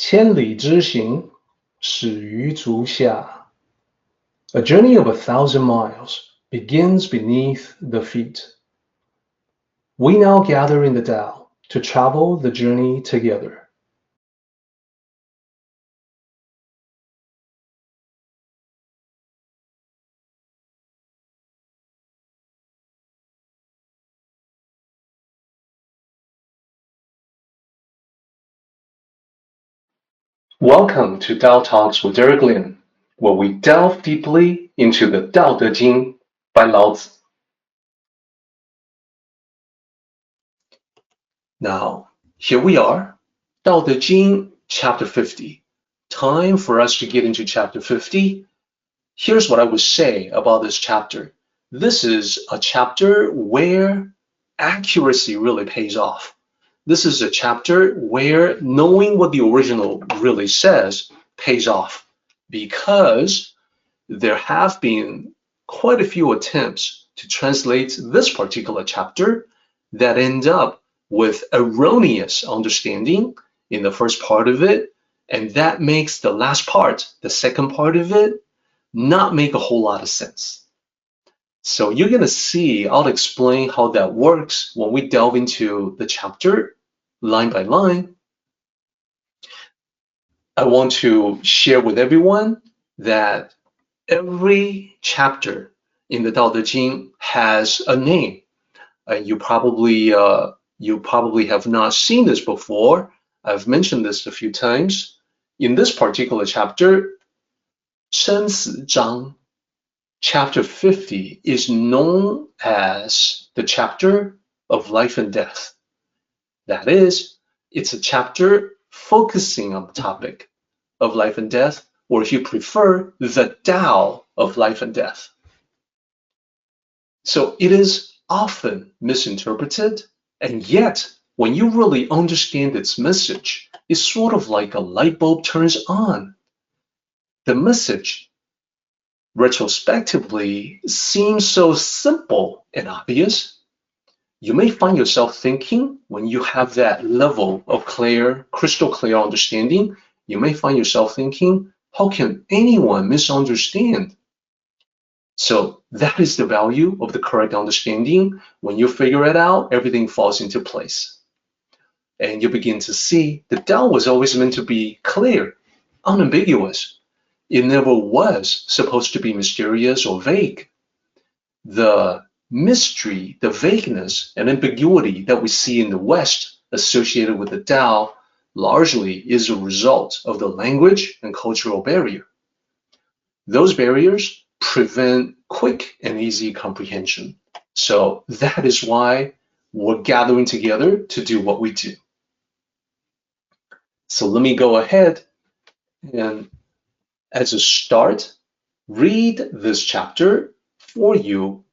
千里之行，始于足下。A journey of 1,000 miles begins beneath the feet. We now gather in the Tao to travel the journey together. Welcome to Tao Talks with Derek Lin, where we delve deeply into the Tao Te Ching by Lao Tzu. Now, here we are, Tao Te Ching, chapter 50. Time for us to get into chapter 50. Here's what I would say about this chapter. This is a chapter where accuracy really pays off. This is a chapter where knowing what the original really says pays off, because there have been quite a few attempts to translate this particular chapter that end up with erroneous understanding in the first part of it, and that makes the last part, the second part of it, not make a whole lot of sense. So you're going to see, I'll explain how that works when we delve into the chapter line by line. I want to share with everyone that every chapter in the Tao Te Ching has a name. You probably have not seen this before. I've mentioned this a few times. In this particular chapter, 生死章, chapter 50 is known as the chapter of life and death. That is, it's a chapter focusing on the topic of life and death, or if you prefer, the Tao of life and death. So it is often misinterpreted, and yet when you really understand its message, it's sort of like a light bulb turns on. The message, retrospectively, seems so simple and obvious. You may find yourself thinking, when you have that level of crystal clear understanding, you may find yourself thinking, how can anyone misunderstand? So that is the value of the correct understanding. When you figure it out, everything falls into place. And you begin to see the Tao was always meant to be clear, unambiguous. It never was supposed to be mysterious or vague. The mystery, the vagueness and ambiguity that we see in the West associated with the Tao largely is a result of the language and cultural barrier. Those barriers prevent quick and easy comprehension. So that is why we're gathering together to do what we do. So let me go ahead and, as a start, read this chapter for you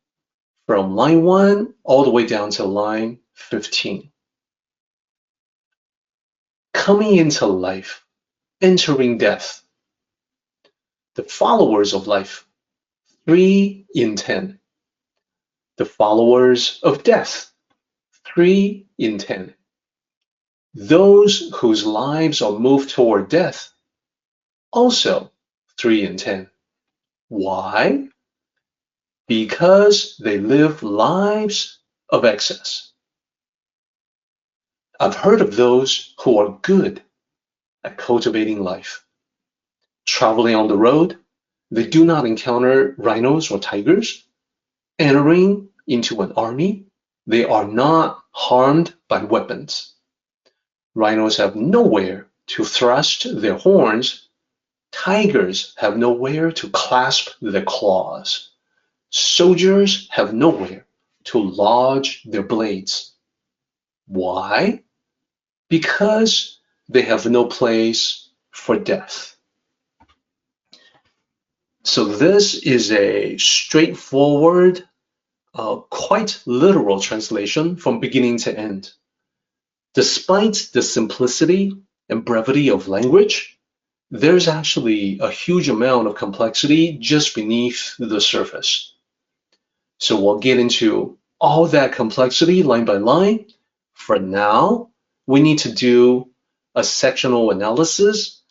from line 1 all the way down to line 15. Coming into life, entering death. The followers of life, 3 in 10. The followers of death, 3 in 10. Those whose lives are moved toward death, also 3 in 10. Why? Because they live lives of excess. I've heard of those who are good at cultivating life. Traveling on the road, they do not encounter rhinos or tigers. Entering into an army, they are not harmed by weapons. Rhinos have nowhere to thrust their horns. Tigers have nowhere to clasp their claws. Soldiers have nowhere to lodge their blades. Why? Because they have no place for death. So this is a straightforward, quite literal translation from beginning to end. Despite the simplicity and brevity of language, there's actually a huge amount of complexity just beneath the surface. So we'll get into all that complexity line by line. For now, we need to do a sectional analysis.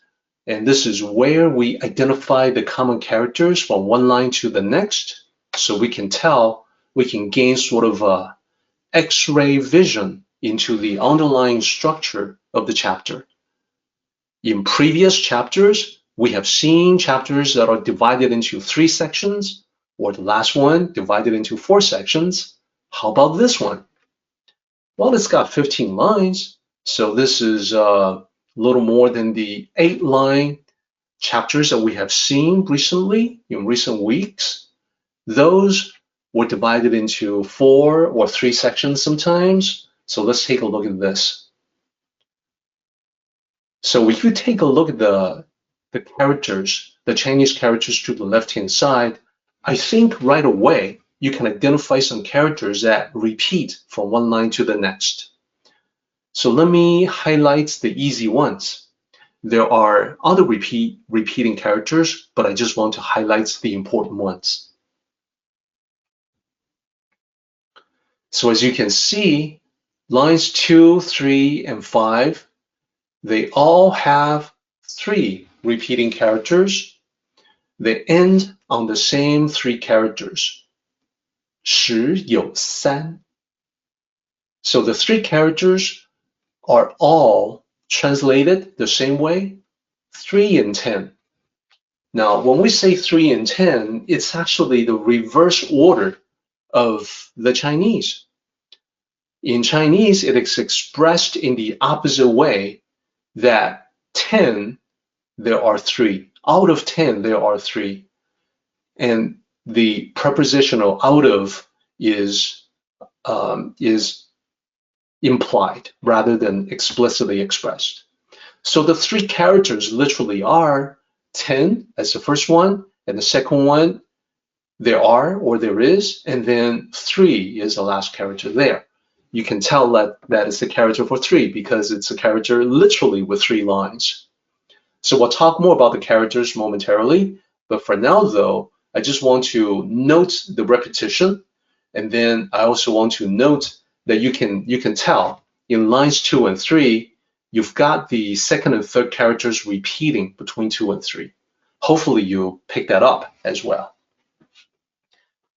And this is where we identify the common characters from one line to the next. So we can tell, we can gain sort of a X-ray vision into the underlying structure of the chapter. In previous chapters, we have seen chapters that are divided into 3 sections, or the last one divided into 4 sections. How about this one? Well, it's got 15 lines, so this is a little more than the 8-line chapters that we have seen recently, in recent weeks. Those were divided into 4 or 3 sections sometimes. So let's take a look at this. So if you take a look at the characters, the Chinese characters to the left-hand side, I think right away you can identify some characters that repeat from one line to the next. So let me highlight the easy ones. There are other repeating characters, but I just want to highlight the important ones. So as you can see, lines 2, 3, and 5, they all have 3 repeating characters. They end on the same 3 characters. 十有三. So the 3 characters are all translated the same way, 3 and 10. Now, when we say 3 and 10, it's actually the reverse order of the Chinese. In Chinese, it is expressed in the opposite way, that 10, there are 3. Out of 10, there are 3. And the prepositional out of is implied rather than explicitly expressed. So the 3 characters literally are 10 as the first one, and the second one, there are or there is, and then 3 is the last character there. You can tell that is the character for 3 because it's a character literally with 3 lines. So we'll talk more about the characters momentarily, but for now though, I just want to note the repetition, and then I also want to note that you can tell in lines 2 and 3, you've got the second and third characters repeating between 2 and 3. Hopefully you pick that up as well.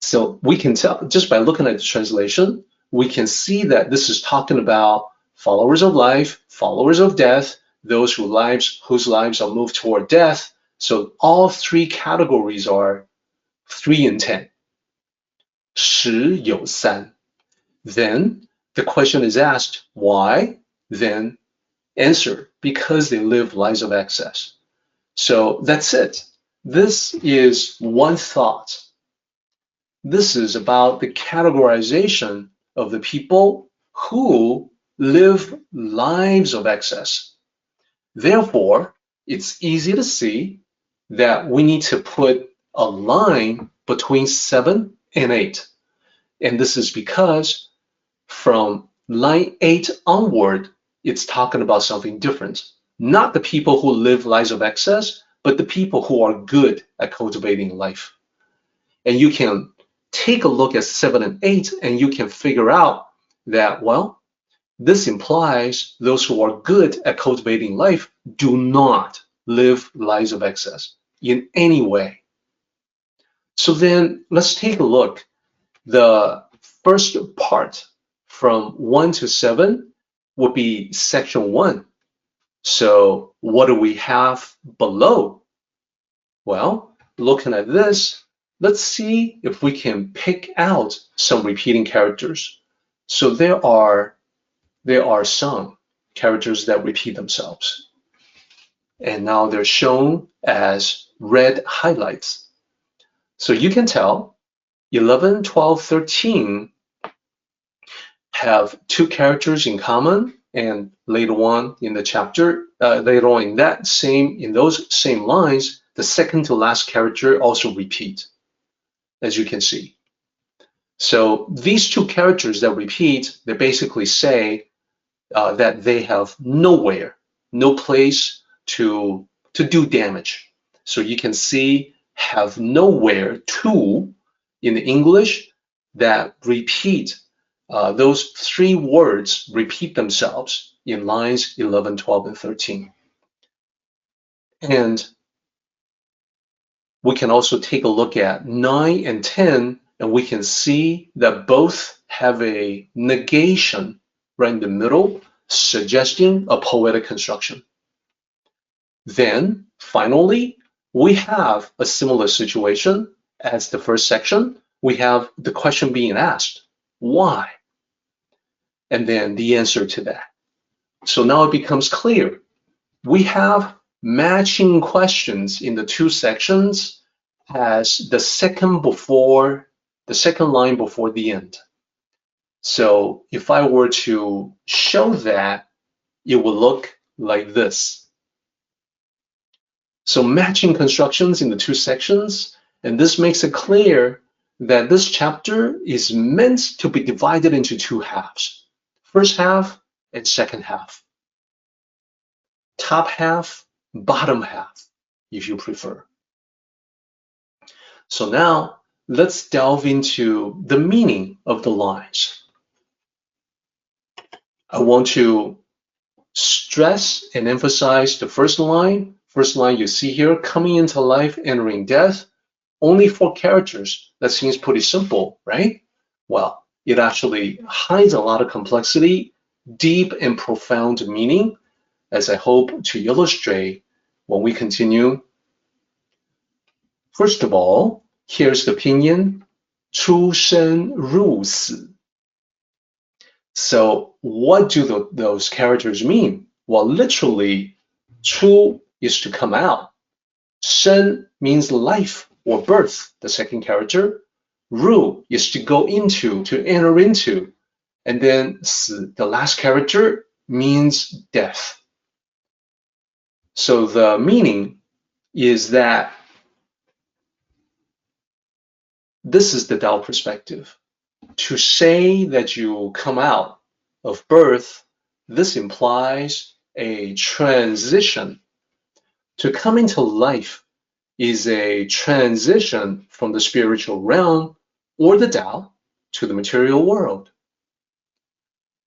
So we can tell just by looking at the translation, we can see that this is talking about followers of life, followers of death, those whose lives are moved toward death. So all 3 categories are 3 and 10. 十有三. Then the question is asked, why? Then answer, because they live lives of excess. So that's it. This is one thought. This is about the categorization of the people who live lives of excess. Therefore, it's easy to see that we need to put a line between 7 and 8. And this is because from line 8 onward, it's talking about something different. Not the people who live lives of excess, but the people who are good at cultivating life. And you can take a look at 7 and 8, and you can figure out that, well, this implies those who are good at cultivating life do not live lives of excess in any way. So then let's take a look. The first part from 1 to 7 would be section 1. So what do we have below? Well, looking at this, let's see if we can pick out some repeating characters. So there are some characters that repeat themselves. And now they're shown as red highlights. So you can tell 11, 12, 13 have 2 characters in common, and later on in the chapter, later on in those same lines, the second to last character also repeat, as you can see. So these 2 characters that repeat, they basically say that they have nowhere, no place to do damage. So you can see have nowhere to in the English that repeat those three words repeat themselves in lines 11, 12, and 13. And we can also take a look at 9 and 10, and we can see that both have a negation right in the middle, suggesting a poetic construction. Then, finally, we have a similar situation as the first section. We have the question being asked, why? And then the answer to that. So now it becomes clear. We have matching questions in the two sections as the second line before the end. So if I were to show that, it would look like this. So matching constructions in the two sections, and this makes it clear that this chapter is meant to be divided into two halves. First half and second half. Top half, bottom half, if you prefer. So now let's delve into the meaning of the lines. I want to stress and emphasize the first line. First line you see here, coming into life, entering death. Only 4 characters. That seems pretty simple, right? Well, it actually hides a lot of complexity, deep and profound meaning, as I hope to illustrate when we continue. First of all, here's the pinyin, 出生入死. So what do those characters mean? Well, literally, 出 is to come out. 生 means life or birth, the second character. 入 is to go into, to enter into. And then 死, the last character, means death. So the meaning is that this is the Tao perspective. To say that you come out of birth, this implies a transition. To come into life is a transition from the spiritual realm or the Tao to the material world.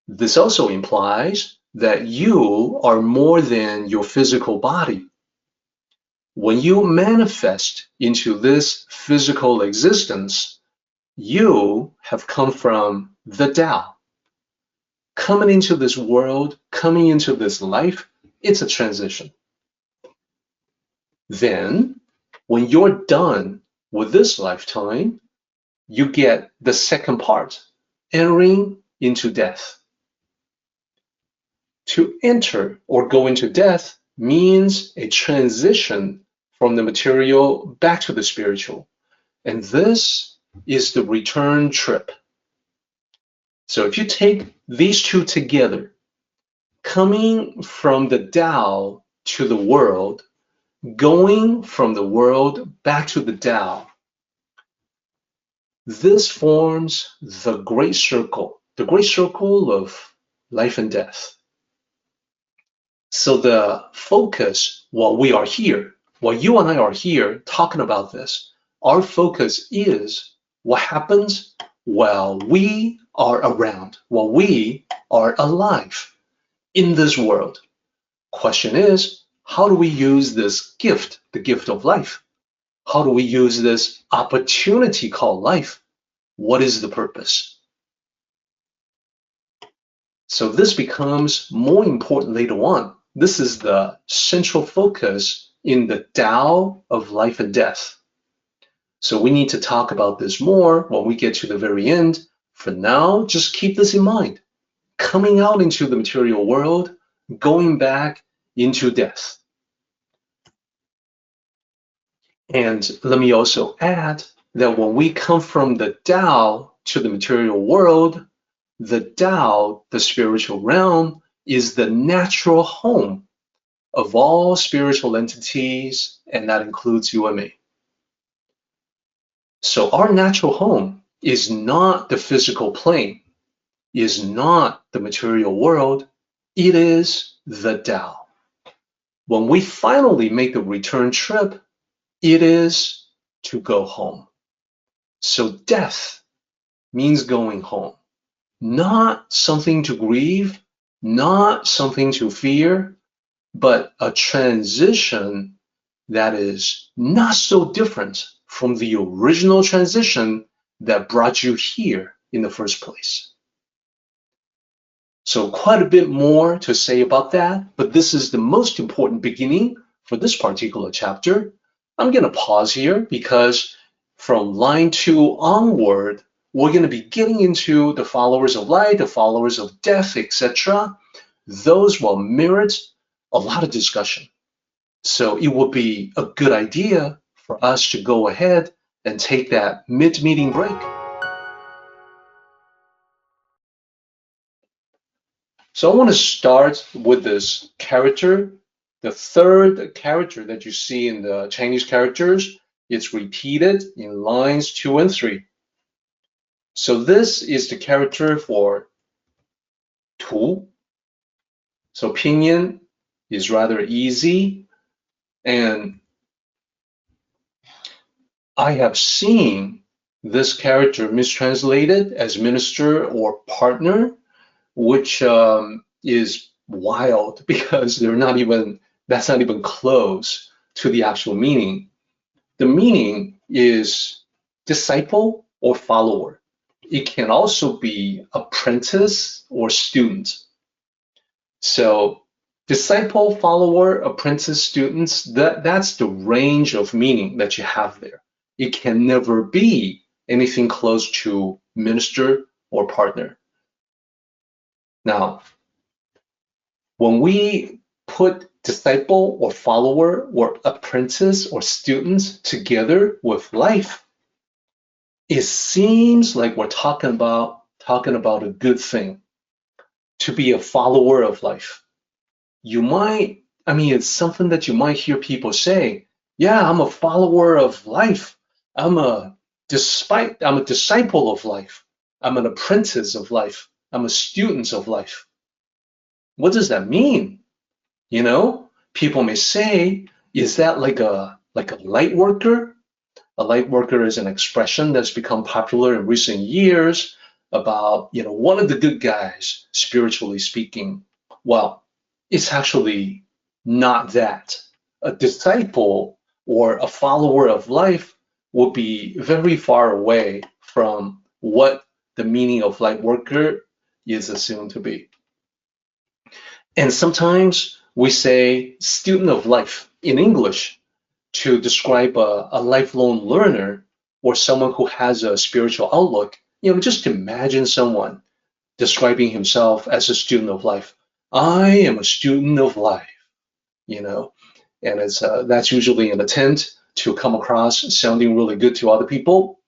This also implies that you are more than your physical body. When you manifest into this physical existence, you have come from the Tao. Coming into this world, coming into this life, it's a transition. Then, when you're done with this lifetime, you get the second part, entering into death. To enter or go into death means a transition from the material back to the spiritual. And this is the return trip. So if you take these two together, coming from the Tao to the world, going from the world back to the Tao, this forms the great circle of life and death. So the focus, while we are here, while you and I are here talking about this, our focus is what happens while we are around, while we are alive in this world. Question is, how do we use this gift, the gift of life? How do we use this opportunity called life? What is the purpose? So this becomes more important later on. This is the central focus in the Tao of life and death. So we need to talk about this more when we get to the very end. For now, just keep this in mind. Coming out into the material world, going back into death. And let me also add that when we come from the Tao to the material world, the Tao, the spiritual realm, is the natural home of all spiritual entities, and that includes you and me. So our natural home is not the physical plane, is not the material world, it is the Tao. When we finally make the return trip, it is to go home. So death means going home. not something to grieve, not something to fear, but a transition that is not so different from the original transition that brought you here in the first place. So quite a bit more to say about that, but this is the most important beginning for this particular chapter. I'm going to pause here because from line 2 onward, we're going to be getting into the followers of light, the followers of death, etc. Those will merit a lot of discussion. So it would be a good idea for us to go ahead and take that mid-meeting break. So I want to start with this character. The third character that you see in the Chinese characters, it's repeated in lines 2 and 3. So this is the character for Tu. So pinyin is rather easy, and I have seen this character mistranslated as minister or partner, which is wild because that's not even close to the actual meaning. The meaning is disciple or follower. It can also be apprentice or student. So disciple, follower, apprentice, students, that's the range of meaning that you have there. It can never be anything close to minister or partner. Now, when we put disciple or follower or apprentice or students together with life, it seems like we're talking about a good thing. To be a follower of life. It's something that you might hear people say, yeah, I'm a follower of life. I'm a disciple of life. I'm an apprentice of life. I'm a student of life. What does that mean? People may say, is that like a light worker? A light worker is an expression that's become popular in recent years about, one of the good guys, spiritually speaking. Well, it's actually not that. A disciple or a follower of life will be very far away from what the meaning of light worker is assumed to be. And sometimes we say student of life in English to describe a lifelong learner or someone who has a spiritual outlook. Just imagine someone describing himself as a student of life. I am a student of life, and that's usually an attempt to come across sounding really good to other people.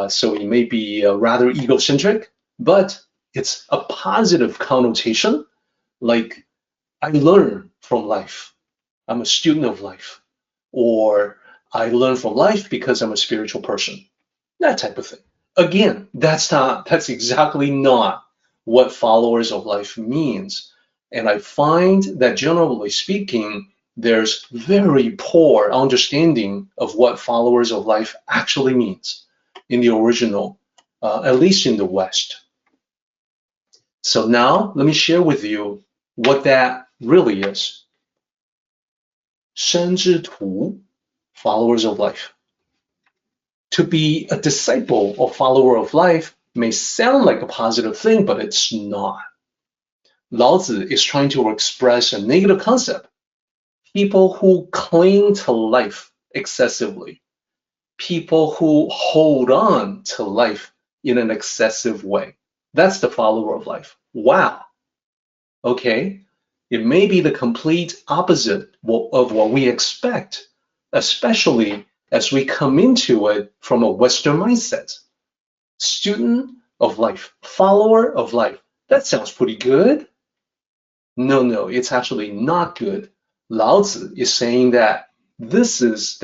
So it may be rather egocentric, but it's a positive connotation, like I learn from life. I'm a student of life, or I learn from life because I'm a spiritual person. That type of thing. Again, that's exactly not what followers of life means. And I find that generally speaking, there's very poor understanding of what followers of life actually means in the original, at least in the West. So now let me share with you what that really is. 生之徒, followers of life. To be a disciple or follower of life may sound like a positive thing, but it's not. Laozi is trying to express a negative concept. People who cling to life excessively. People who hold on to life in an excessive way. That's the follower of life. Wow. Okay. It may be the complete opposite of what we expect, especially as we come into it from a Western mindset. Student of life, follower of life. That sounds pretty good. No, it's actually not good. Laozi is saying that this is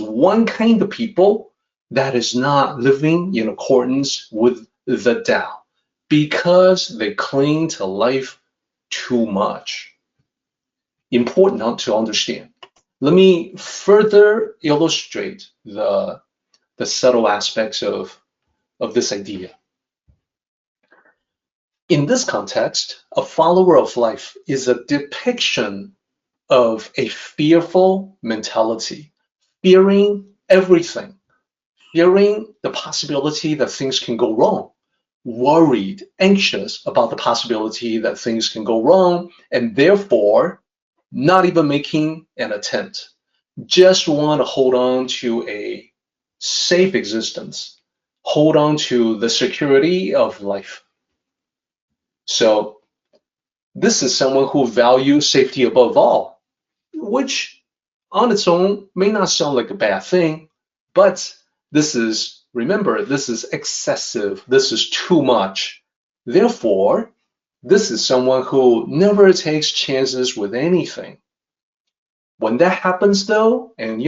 one kind of people that is not living in accordance with the Tao because they cling to life too much. Important to understand. Let me further illustrate the subtle aspects of this idea. In this context, a follower of life is a depiction of a fearful mentality, fearing everything, fearing the possibility that things can go wrong, worried, anxious about the possibility that things can go wrong, and therefore not even making an attempt. Just want to hold on to a safe existence, hold on to the security of life. So this is someone who values safety above all, which on its own may not sound like a bad thing, but remember, this is excessive, this is too much. Therefore, this is someone who never takes chances with anything. When that happens though, and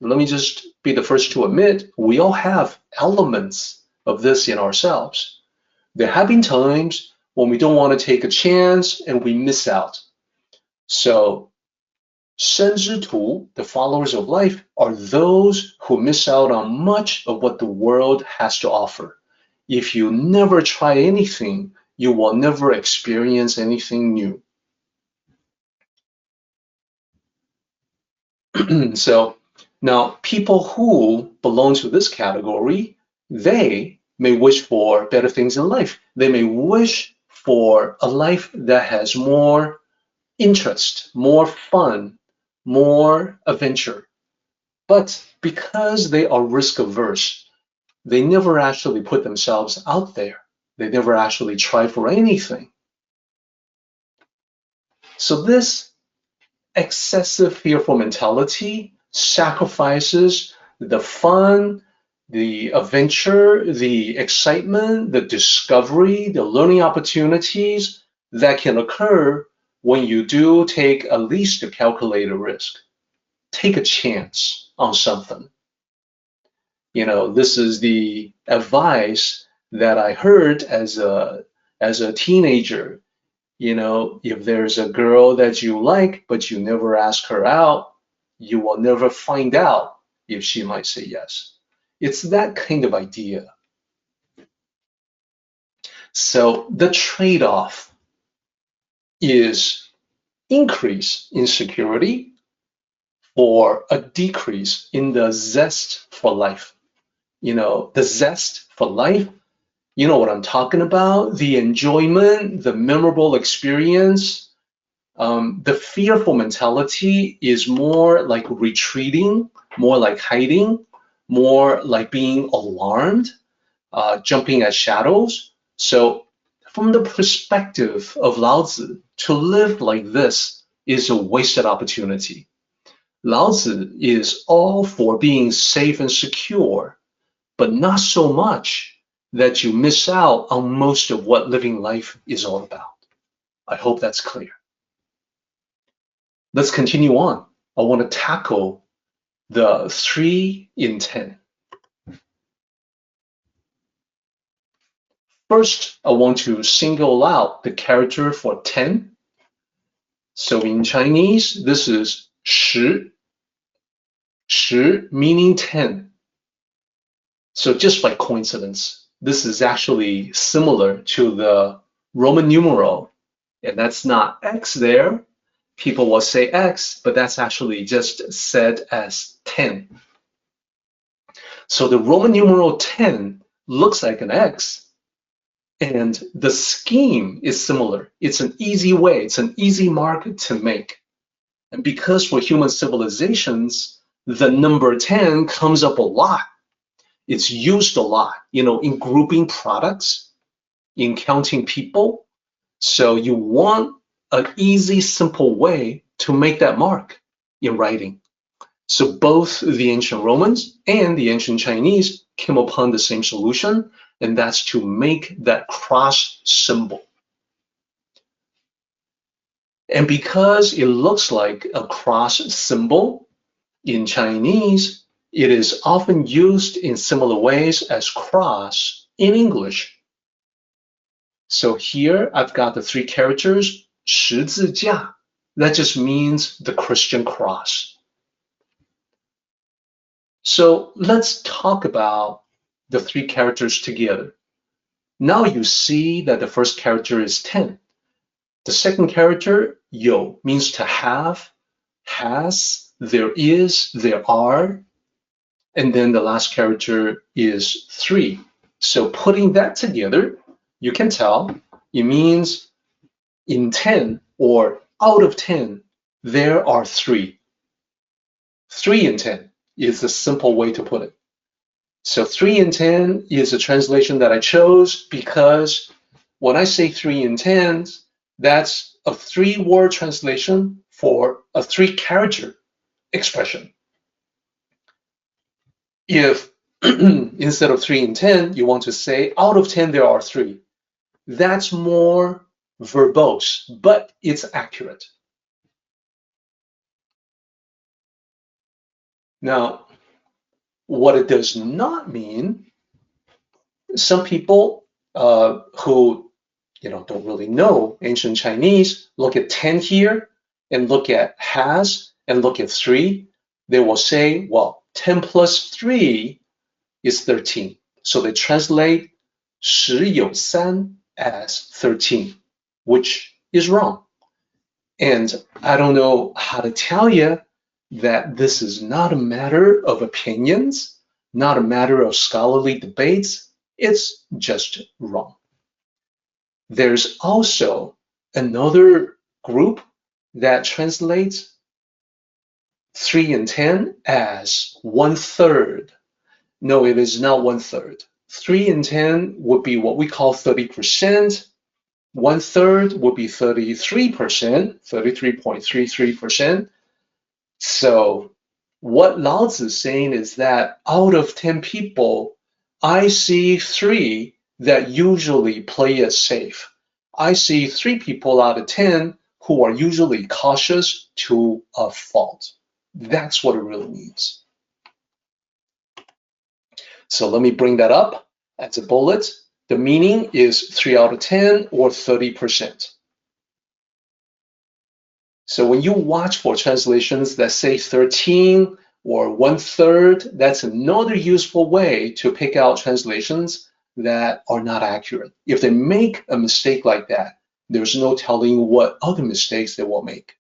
let me just be the first to admit, we all have elements of this in ourselves. There have been times when we don't want to take a chance and we miss out. So, 生之徒, the followers of life, are those who miss out on much of what the world has to offer. If you never try anything, you will never experience anything new. So, now people who belong to this category, they may wish for better things in life. They may wish for a life that has more interest, more fun, more adventure. But because they are risk averse, they never actually put themselves out there. They never actually try for anything. So this excessive fearful mentality sacrifices the fun, the adventure, the excitement, the discovery, the learning opportunities that can occur when you do take at least a calculated risk. Take a chance on something. This is the advice that I heard as a teenager. If there's a girl that you like, but you never ask her out, you will never find out if she might say yes. It's that kind of idea. So the trade-off is increase in security or a decrease in the zest for life. The zest for life, you know what I'm talking about, the enjoyment, the memorable experience. The fearful mentality is more like retreating, more like hiding, more like being alarmed, jumping at shadows. So from the perspective of Lao Tzu, to live like this is a wasted opportunity. Lao Tzu is all for being safe and secure, but not so much that you miss out on most of what living life is all about. I hope that's clear. Let's continue on. I want to tackle the 3 in 10. First, I want to single out the character for 10. So in Chinese, this is 十, 十 meaning 10. So just by coincidence, this is actually similar to the Roman numeral, and that's not X there. People will say X, but that's actually just said as 10. So the Roman numeral 10 looks like an X, and the scheme is similar. It's an easy way, it's an easy mark to make. And because for human civilizations, the number 10 comes up a lot. It's used a lot, in grouping products, in counting people. So you want an easy, simple way to make that mark in writing. So both the ancient Romans and the ancient Chinese came upon the same solution, and that's to make that cross symbol. And because it looks like a cross symbol in Chinese, it is often used in similar ways as cross in English. So here I've got the 3 characters, 十字架. That just means the Christian cross. So let's talk about the 3 characters together. Now you see that the first character is 10. The second character, 有, means to have, has, there is, there are. And then the last character is 3. So putting that together, you can tell it means in 10 or out of 10, there are 3. 3 in 10 is the simple way to put it. So 3 in 10 is a translation that I chose because when I say 3 in 10, that's a 3-word translation for a 3-character expression. If instead of 3 in 10, you want to say out of 10 there are 3, that's more verbose, but it's accurate. Now, what it does not mean, some people who don't really know ancient Chinese look at 10 here and look at has and look at 3. They will say, well, 10 plus 3 is 13. So they translate 十有三 as 13, which is wrong. And I don't know how to tell you that this is not a matter of opinions, not a matter of scholarly debates. It's just wrong. There's also another group that translates 3 and 10 as 1/3. No, it is not 1/3. 3 and 10 would be what we call 30%. 1/3 would be 33%, 33.33%. So what Lao Tzu is saying is that out of 10 people, I see 3 that usually play it safe. I see 3 people out of 10 who are usually cautious to a fault. That's what it really means. So let me bring that up as a bullet. The meaning is 3 out of 10 or 30%. So when you watch for translations that say 13 or 1/3, that's another useful way to pick out translations that are not accurate. If they make a mistake like that, there's no telling what other mistakes they will make.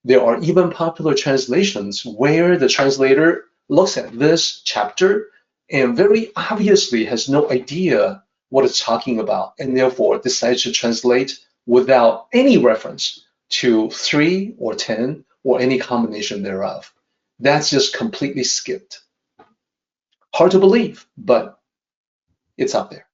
There are even popular translations where the translator looks at this chapter and very obviously has no idea what it's talking about, and therefore decides to translate without any reference to 3 or 10 or any combination thereof. That's just completely skipped. Hard to believe, but it's out there.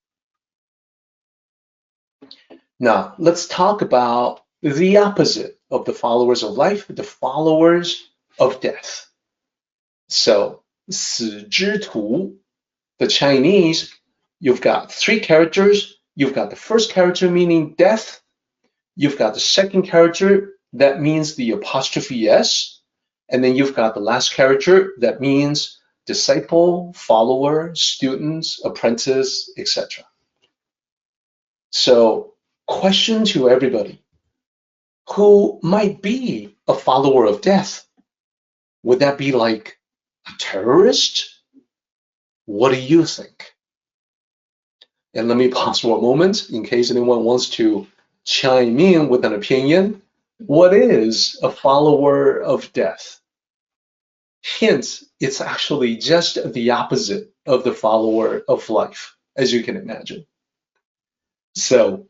Now, let's talk about the opposite of the followers of life, the followers of death. So, 死之徒, the Chinese, you've got 3 characters. You've got the first character meaning death. You've got the second character that means the apostrophe S. And then you've got the last character that means disciple, follower, students, apprentice, etc. So, question to everybody, who might be a follower of death? Would that be like a terrorist? What do you think? And let me pause for a moment in case anyone wants to chime in with an opinion. What is a follower of death? Hint, it's actually just the opposite of the follower of life, as you can imagine. So,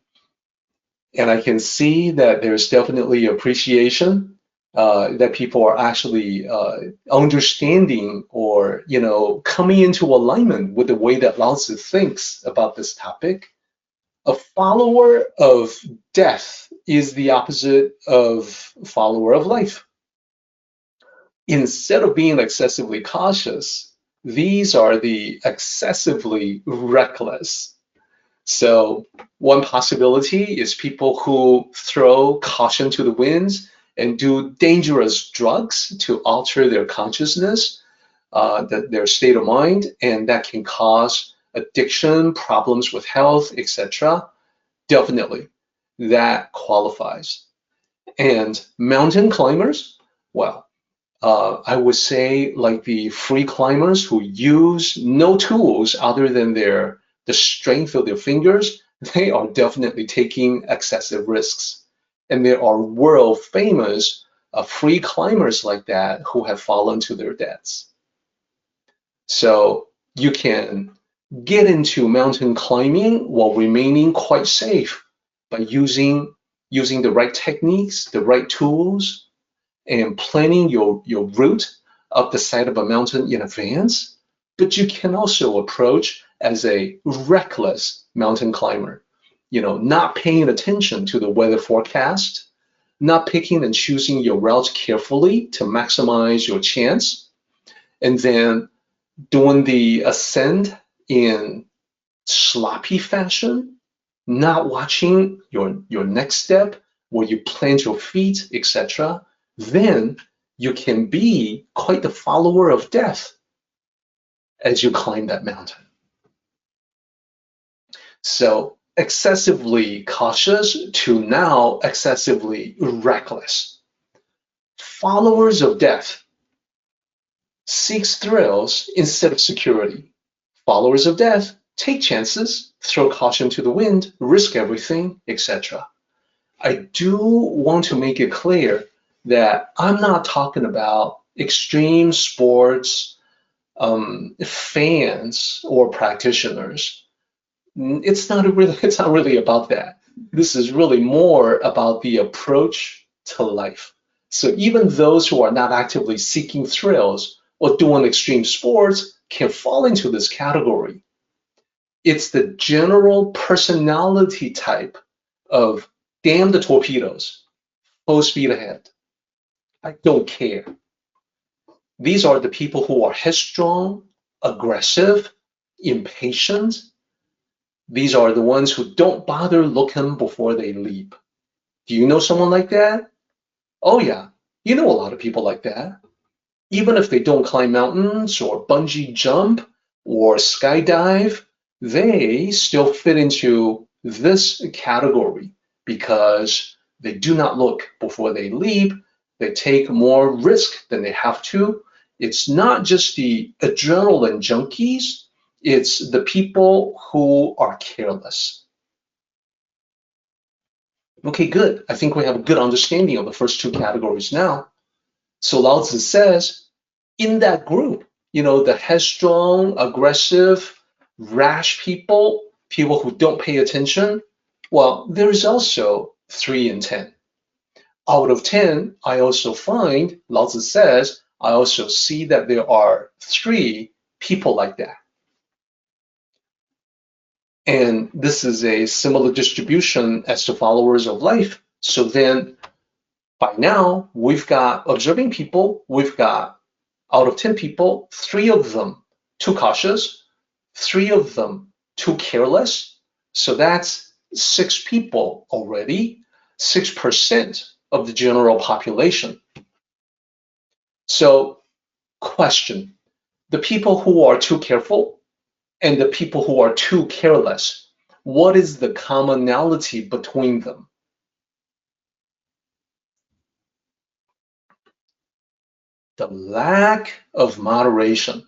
and I can see that there's definitely appreciation that people are actually understanding or, coming into alignment with the way that Lao Tzu thinks about this topic. A follower of death is the opposite of follower of life. Instead of being excessively cautious, these are the excessively reckless. So one possibility is people who throw caution to the winds and do dangerous drugs to alter their consciousness, their state of mind, and that can cause addiction, problems with health, etc. Definitely, that qualifies. And mountain climbers, well, I would say like the free climbers who use no tools other than the strength of their fingers, they are definitely taking excessive risks. And there are world famous free climbers like that who have fallen to their deaths. So you can get into mountain climbing while remaining quite safe by using the right techniques, the right tools, and planning your route up the side of a mountain in advance. But you can also approach as a reckless mountain climber, not paying attention to the weather forecast, not picking and choosing your routes carefully to maximize your chance, and then doing the ascent in sloppy fashion, not watching your next step, where you plant your feet, etc., then you can be quite the follower of death as you climb that mountain. So excessively cautious to now excessively reckless. Followers of death seeks thrills instead of security. Followers of death take chances, throw caution to the wind, risk everything, etc. I do want to make it clear that I'm not talking about extreme sports fans or practitioners. It's not really about that. This is really more about the approach to life. So even those who are not actively seeking thrills or doing extreme sports can fall into this category. It's the general personality type of damn the torpedoes, full speed ahead. I don't care. These are the people who are headstrong, aggressive, impatient. These are the ones who don't bother looking before they leap. Do you know someone like that? Oh yeah, you know a lot of people like that. Even if they don't climb mountains or bungee jump or skydive, they still fit into this category because they do not look before they leap. They take more risk than they have to. It's not just the adrenaline junkies, it's the people who are careless. Okay, good. I think we have a good understanding of the first two categories now. So Lao Tzu says, in that group, the headstrong, aggressive, rash people who don't pay attention, well, there's also 3 in 10. Out of 10, I also find, Lao Tzu says, I also see that there are 3 people like that. And this is a similar distribution as to followers of life. So then by now, we've got observing people, we've got out of 10 people, 3 of them too cautious, 3 of them too careless. So that's 6 people already, 6% of the general population. So question, the people who are too careful and the people who are too careless, what is the commonality between them? The lack of moderation.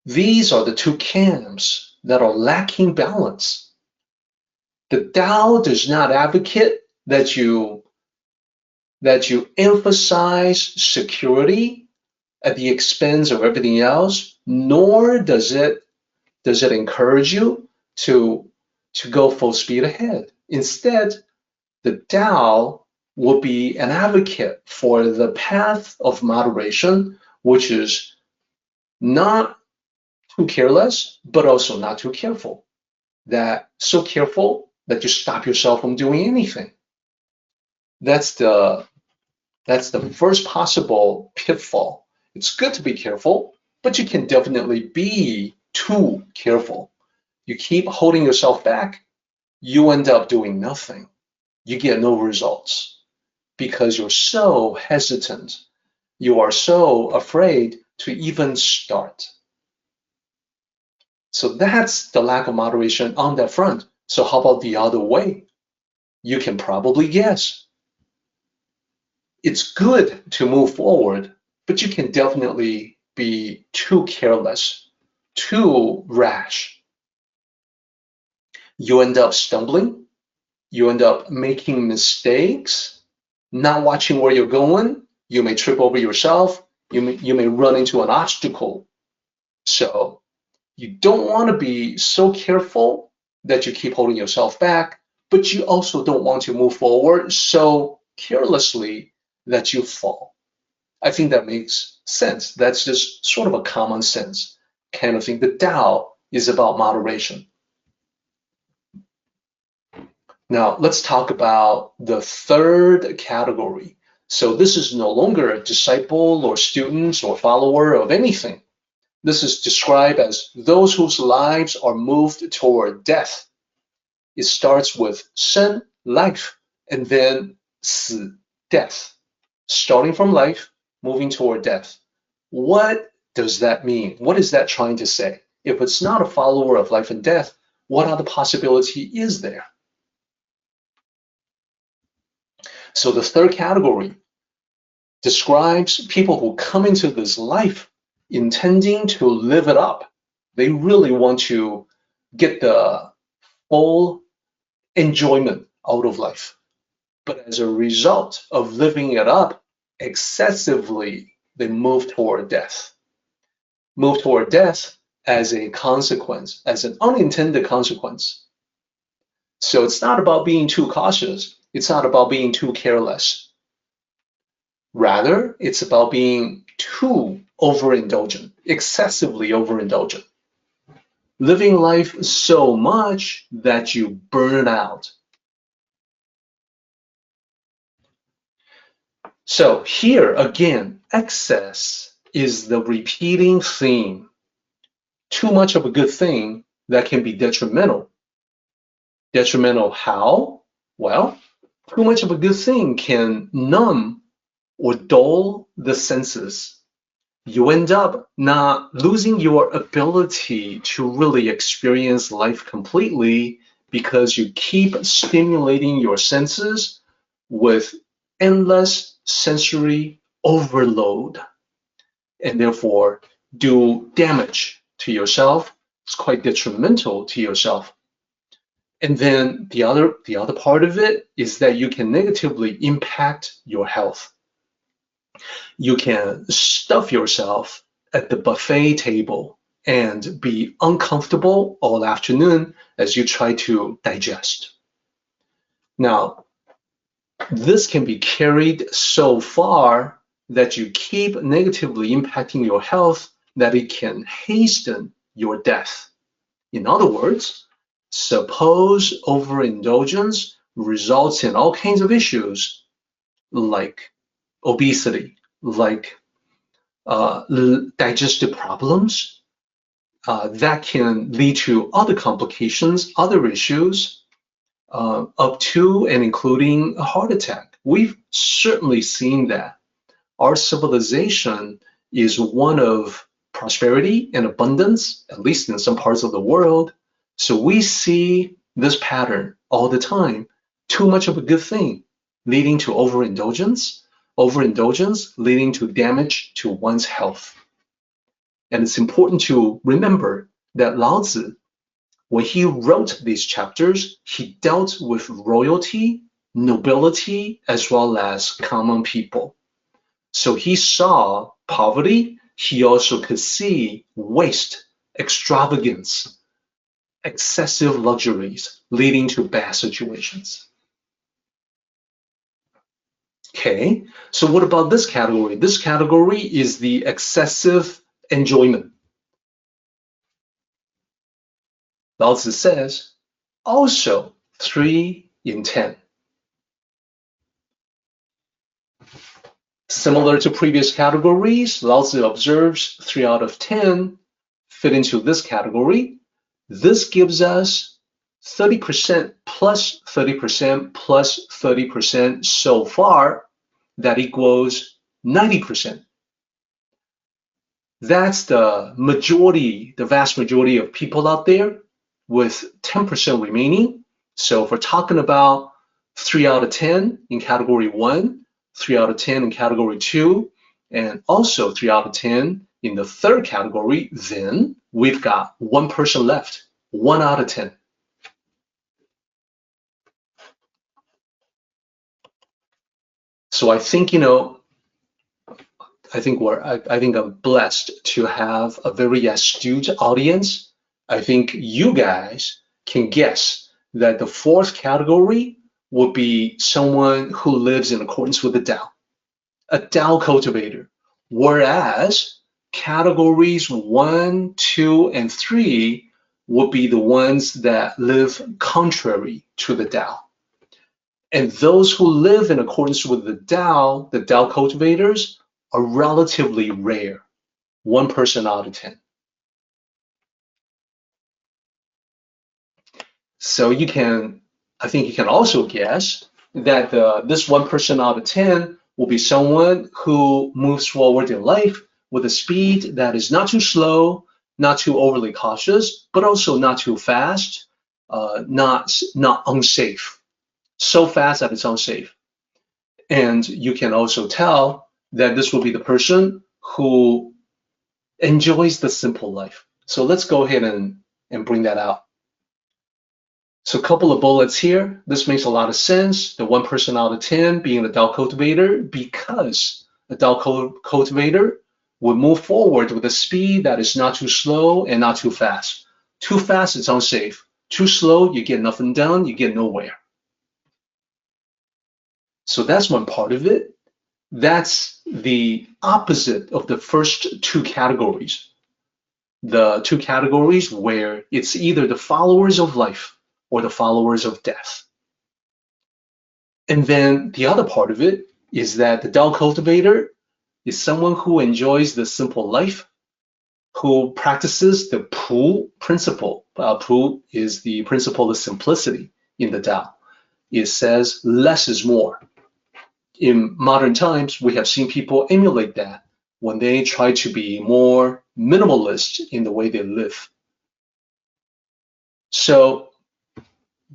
These are the 2 camps that are lacking balance. The Tao does not advocate that you emphasize security at the expense of everything else, nor does it encourage you to go full speed ahead. Instead, the Tao will be an advocate for the path of moderation, which is not too careless, but also not too careful. That so careful that you stop yourself from doing anything. That's the first possible pitfall. It's good to be careful, but you can definitely be too careful. You keep holding yourself back, you end up doing nothing. You get no results because you're so hesitant. You are so afraid to even start. So that's the lack of moderation on that front. So how about the other way? You can probably guess. It's good to move forward, but you can definitely be too careless, too rash. You end up stumbling. You end up making mistakes, not watching where you're going. You may trip over yourself. You may run into an obstacle. So you don't want to be so careful that you keep holding yourself back, but you also don't want to move forward so carelessly that you fall. I think that makes sense. That's just sort of a common sense kind of thing. The Tao is about moderation. Now, let's talk about the third category. So this is no longer a disciple or student or follower of anything. This is described as those whose lives are moved toward death. It starts with 生, life, and then 死, death. Starting from life, moving toward death. What does that mean? What is that trying to say? If it's not a follower of life and death, what other possibility is there? So the third category describes people who come into this life intending to live it up. They really want to get the full enjoyment out of life. But as a result of living it up excessively, they move toward death. Move toward death as a consequence, as an unintended consequence. So it's not about being too cautious. It's not about being too careless. Rather, it's about being too overindulgent, excessively overindulgent. Living life so much that you burn out. So here again, excess is the repeating theme. Too much of a good thing that can be detrimental. Detrimental how? Well, too much of a good thing can numb or dull the senses. You end up not losing your ability to really experience life completely because you keep stimulating your senses with endless sensory overload, and therefore do damage to yourself. It's quite detrimental to yourself. And then the other part of it is that you can negatively impact your health. You can stuff yourself at the buffet table and be uncomfortable all afternoon as you try to digest. Now, this can be carried so far that you keep negatively impacting your health that it can hasten your death. In other words, suppose overindulgence results in all kinds of issues like obesity, like digestive problems, that can lead to other complications, other issues, up to and including a heart attack. We've certainly seen that. Our civilization is one of prosperity and abundance, at least in some parts of the world. So we see this pattern all the time. Too much of a good thing leading to overindulgence, overindulgence leading to damage to one's health. And it's important to remember that Lao Tzu, when he wrote these chapters, he dealt with royalty, nobility, as well as common people. So he saw poverty, he also could see waste, extravagance, excessive luxuries leading to bad situations. Okay, so what about this category? This category is the excessive enjoyment. Lao Tzu says, also 3 in 10. Similar to previous categories, Lao Tzu observes 3 out of 10 fit into this category. This gives us 30% plus 30% plus 30% so far. That equals 90%. That's the majority, the vast majority of people out there, with 10% remaining. So if we're talking about 3 out of 10 in category 1, 3 out of 10 in category 2, and also 3 out of 10 in the third category, then we've got one person left, 1 out of 10. So I think, I think I'm blessed to have a very astute audience. I think you guys can guess that the fourth category would be someone who lives in accordance with the Tao, a Tao cultivator. Whereas categories 1, 2, and 3 would be the ones that live contrary to the Tao. And those who live in accordance with the Tao cultivators, are relatively rare, 1 person out of 10. So I think you can also guess that this 1 person out of 10 will be someone who moves forward in life with a speed that is not too slow, not too overly cautious, but also not too fast, not unsafe. So fast that it's unsafe. And you can also tell that this will be the person who enjoys the simple life. So let's go ahead and bring that out. So a couple of bullets here. This makes a lot of sense. The 1 person out of 10 being the Tao cultivator, because the Tao cultivator would move forward with a speed that is not too slow and not too fast. Too fast, it's unsafe. Too slow, you get nothing done, you get nowhere. So that's one part of it. That's the opposite of the first 2 categories. The 2 categories where it's either the followers of life or the followers of death. And then the other part of it is that the Tao cultivator is someone who enjoys the simple life, who practices the Pu principle. Pu is the principle of simplicity in the Tao. It says less is more. In modern times, we have seen people emulate that when they try to be more minimalist in the way they live. So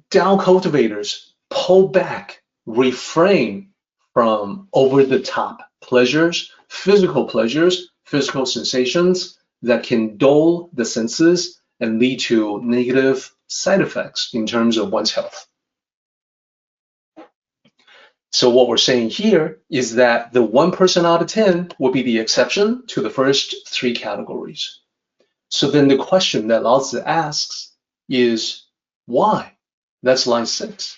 Tao cultivators pull back, refrain from over-the-top pleasures, physical sensations that can dull the senses and lead to negative side effects in terms of one's health. So what we're saying here is that the 1 person out of 10 will be the exception to the first 3 categories. So then the question that Lao Tzu asks is, why? That's line 6.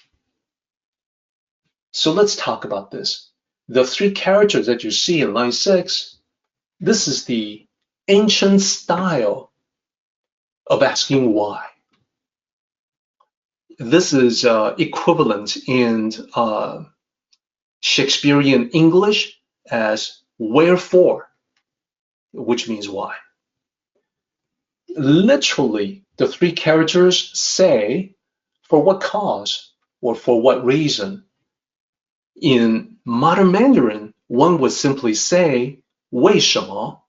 So let's talk about this. The 3 characters that you see in line 6, this is the ancient style of asking why. This is equivalent in Shakespearean English as wherefore, which means why. Literally, the 3 characters say for what cause or for what reason. In modern Mandarin, one would simply say 为什么,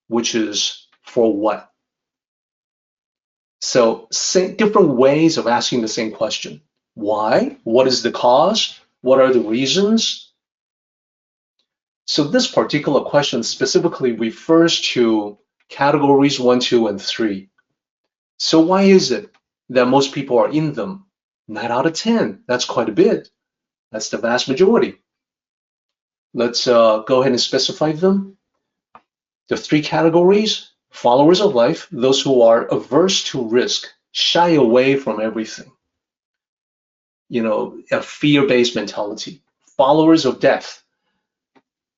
which is for what. So different ways of asking the same question. Why? What is the cause? What are the reasons? So this particular question specifically refers to categories 1, 2, and 3. So why is it that most people are in them? 9 out of 10, that's quite a bit. That's the vast majority. Let's go ahead and specify them. The 3 categories: followers of life, those who are averse to risk, shy away from everything. A fear-based mentality. Followers of death,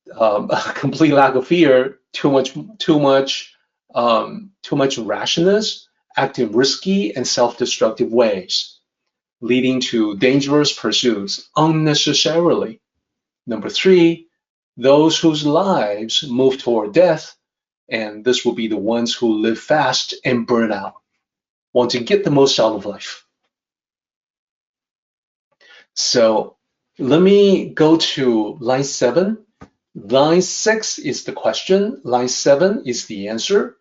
a complete lack of fear, too much rashness, acting risky and self-destructive ways, leading to dangerous pursuits unnecessarily. Number 3, those whose lives move toward death, and this will be the ones who live fast and burn out, want to get the most out of life. So let me go to line 7. Line 6 is the question. Line 7 is the answer.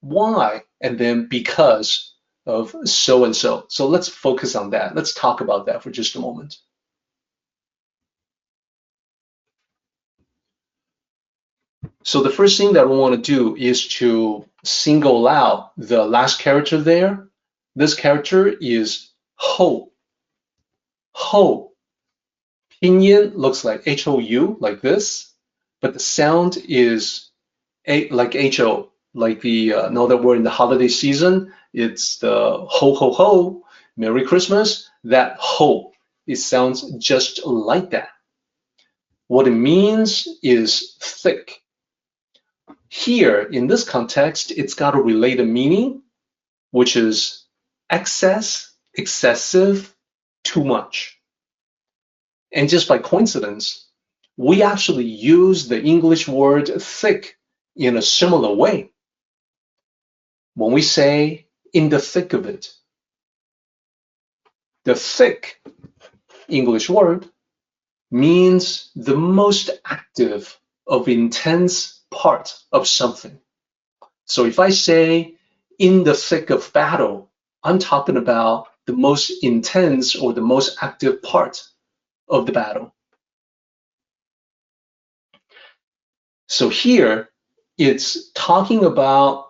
Why? And then because of so and so. So let's focus on that. Let's talk about that for just a moment. So the first thing that we want to do is to single out the last character there. This character is 后. 后, Pinyin looks like H-O-U, like this, but the sound is like H-O, like now that we're in the holiday season, it's the ho, ho, ho, Merry Christmas. That ho, it sounds just like that. What it means is thick. Here, in this context, it's got a related meaning, which is excess, excessive, too much. And just by coincidence, we actually use the English word thick in a similar way. When we say in the thick of it, the thick English word means the most active of intense part of something. So if I say in the thick of battle, I'm talking about the most intense or the most active part of the battle. So here, it's talking about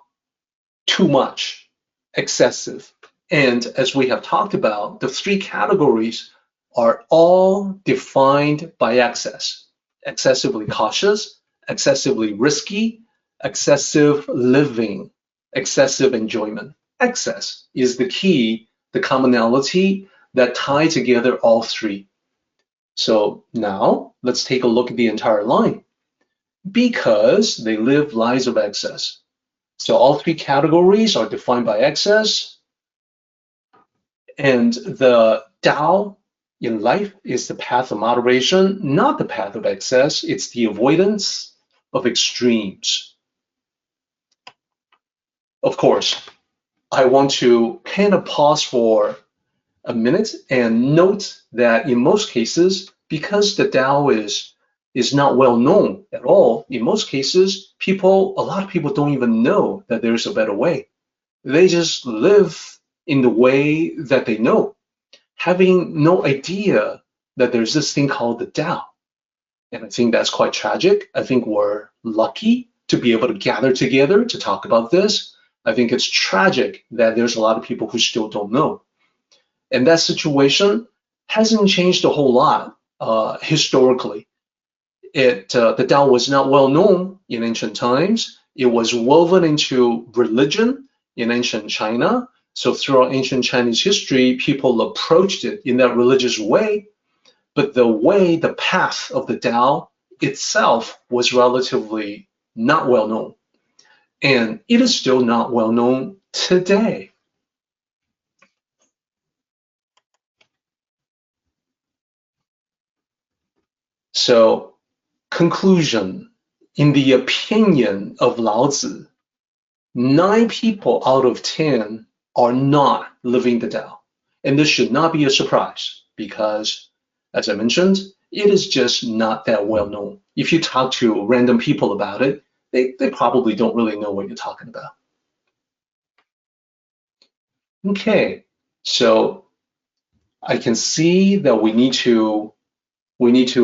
too much, excessive. And as we have talked about, the three categories are all defined by excess. Excessively cautious, excessively risky, excessive living, excessive enjoyment. Excess is the key, the commonality that tie together all three. So now let's take a look at the entire line. Because they live lives of excess. So all three categories are defined by excess. And the Tao in life is the path of moderation, not the path of excess. It's the avoidance of extremes. Of course, I want to kind of pause for a minute and note that in most cases, because the Tao is not well known at all, in most cases, a lot of people don't even know that there's a better way. They just live in the way that they know, having no idea that there's this thing called the Tao. And I think that's quite tragic. I think we're lucky to be able to gather together to talk about this. I think it's tragic that there's a lot of people who still don't know. And that situation hasn't changed a whole lot historically. The Tao was not well known in ancient times. It was woven into religion in ancient China. So throughout ancient Chinese history, people approached it in that religious way. But the path of the Tao itself was relatively not well known. And it is still not well known today. So, conclusion, in the opinion of Lao Tzu, 9 people out of 10 are not living the Tao. And this should not be a surprise because, as I mentioned, it is just not that well known. If you talk to random people about it, they probably don't really know what you're talking about. Okay, so I can see that we need to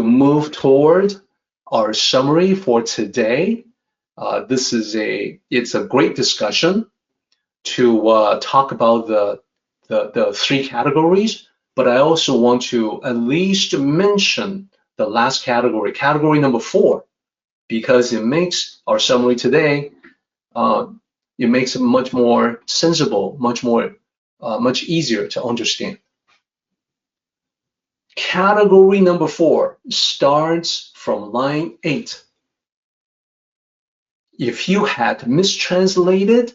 move toward our summary for today. It's a great discussion to talk about the 3 categories, but I also want to at least mention the last category, category number 4, because it makes our summary today, it makes it much more sensible, much easier to understand. Category number 4 starts from line 8. If you had mistranslated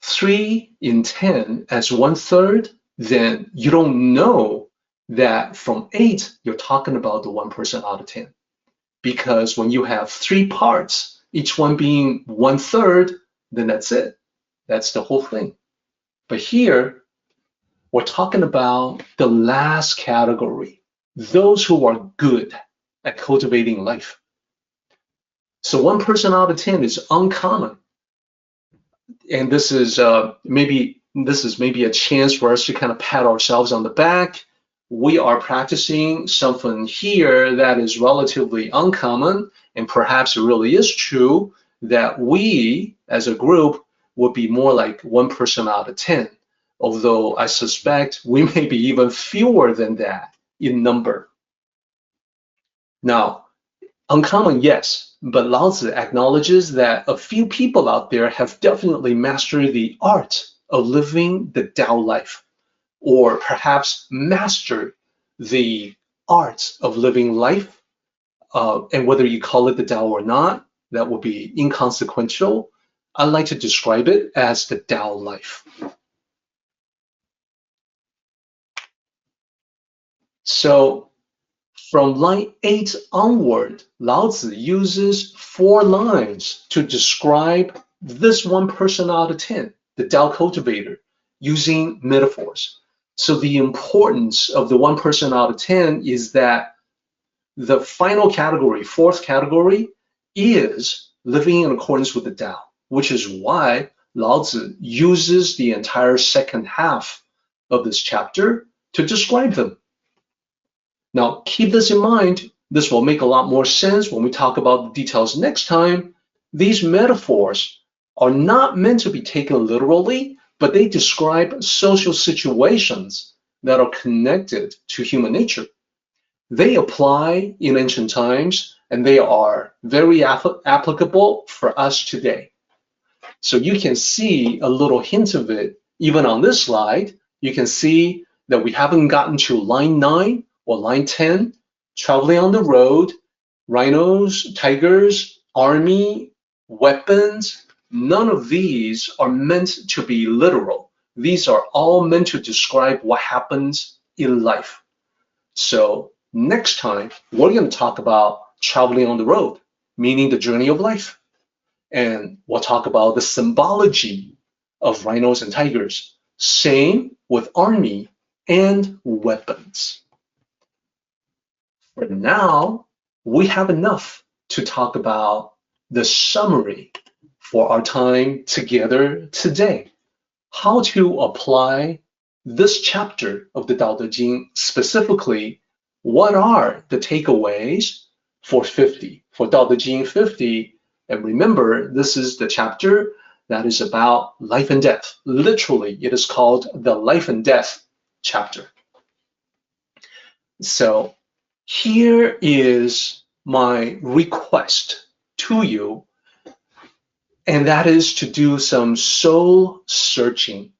3 in 10 as 1/3, then you don't know that from 8, you're talking about the 1% out of 10. Because when you have 3 parts, each one being 1/3, then that's it. That's the whole thing. But here, we're talking about the last category, those who are good at cultivating life. So 1% out of 10 is uncommon. And this is maybe a chance for us to kind of pat ourselves on the back. We are practicing something here that is relatively uncommon, and perhaps it really is true that we as a group would be more like 1% out of 10, although I suspect we may be even fewer than that in number. Now, uncommon, yes, but Laozi acknowledges that a few people out there have definitely mastered the art of living the Tao life, or perhaps mastered the art of living life, and whether you call it the Tao or not, that will be inconsequential. I like to describe it as the Tao life. So from line 8 onward, Laozi uses 4 lines to describe this one person out of 10, the Tao cultivator, using metaphors. So the importance of the one person out of 10 is that the final category, 4th category, is living in accordance with the Tao, which is why Laozi uses the entire second half of this chapter to describe them. Now, keep this in mind. This will make a lot more sense when we talk about the details next time. These metaphors are not meant to be taken literally, but they describe social situations that are connected to human nature. They apply in ancient times, and they are very applicable for us today. So you can see a little hint of it even on this slide. You can see that we haven't gotten to line 9 or line 10, traveling on the road, rhinos, tigers, army, weapons. None of these are meant to be literal. These are all meant to describe what happens in life. So next time, we're going to talk about traveling on the road, meaning the journey of life. And we'll talk about the symbology of rhinos and tigers. Same with army and weapons. For now, we have enough to talk about the summary for our time together today. How to apply this chapter of the Tao Te Ching, specifically, what are the takeaways for 50, for Tao Te Ching 50? And remember, this is the chapter that is about life and death. Literally, it is called the life and death chapter. So here is my request to you, and that is to do some soul searching.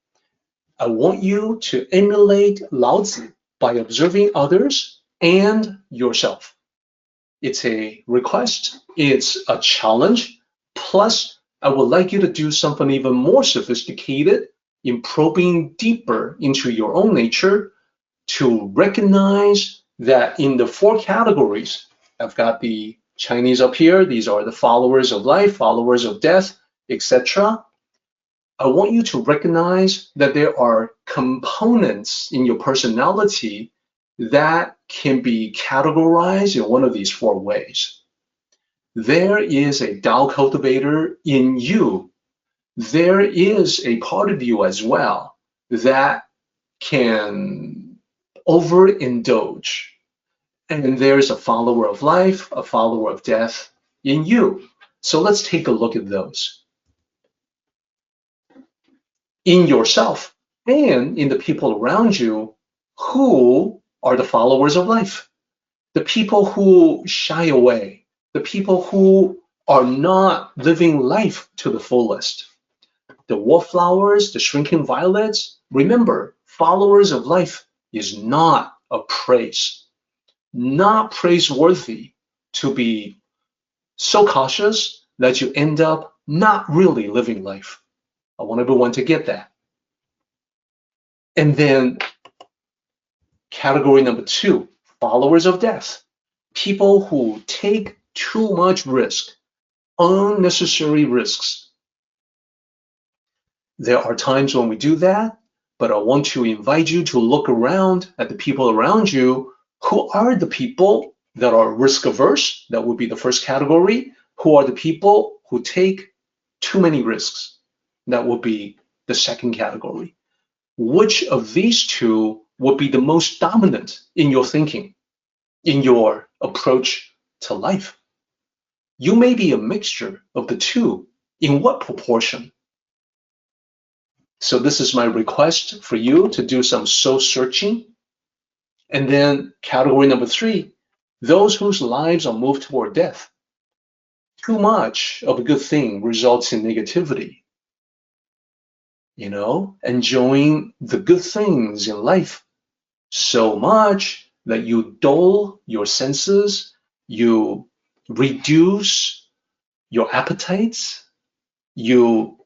I want you to emulate Laozi by observing others and yourself. It's a request, it's a challenge, plus I would like you to do something even more sophisticated in probing deeper into your own nature to recognize that in the 4 categories, I've got the Chinese up here, these are the followers of life, followers of death, etc. I want you to recognize that there are components in your personality that can be categorized in one of these 4 ways. There is a Tao cultivator in you. There is a part of you as well that can overindulge. And there's a follower of life, a follower of death in you. So let's take a look at those. In yourself and in the people around you, who are the followers of life? The people who shy away, the people who are not living life to the fullest. The wallflowers, the shrinking violets. Remember, followers of life is not a praise, not praiseworthy to be so cautious that you end up not really living life. I want everyone to get that. And then category number 2, followers of death. People who take too much risk, unnecessary risks. There are times when we do that, but I want to invite you to look around at the people around you. Who are the people that are risk averse? That would be the first category. Who are the people who take too many risks? That would be the second category. Which of these 2 would be the most dominant in your thinking, in your approach to life? You may be a mixture of the 2. In what proportion? So this is my request for you to do some soul searching. And then category number 3, those whose lives are moved toward death. Too much of a good thing results in negativity. Enjoying the good things in life so much that you dull your senses, you reduce your appetites, you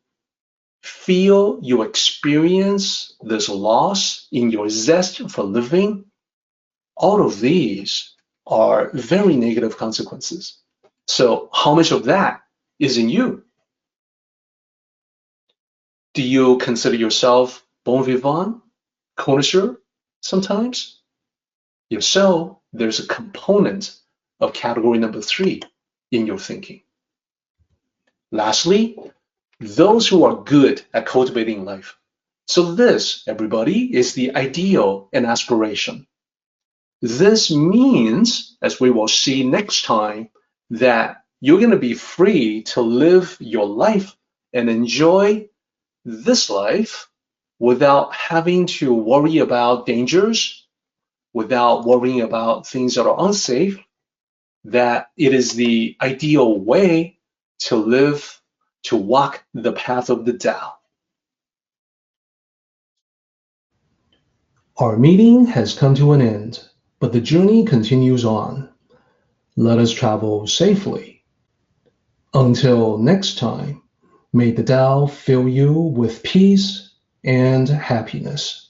experience this loss in your zest for living. All of these are very negative consequences. So how much of that is in you? Do you consider yourself bon vivant, connoisseur sometimes? If so, there's a component of category number 3 in your thinking. Lastly, those who are good at cultivating life. So this, everybody, is the ideal and aspiration. This means, as we will see next time, that you're going to be free to live your life and enjoy this life without having to worry about dangers, without worrying about things that are unsafe, that it is the ideal way to live, to walk the path of the Tao. Our meeting has come to an end, but the journey continues on. Let us travel safely. Until next time, may the Tao fill you with peace and happiness.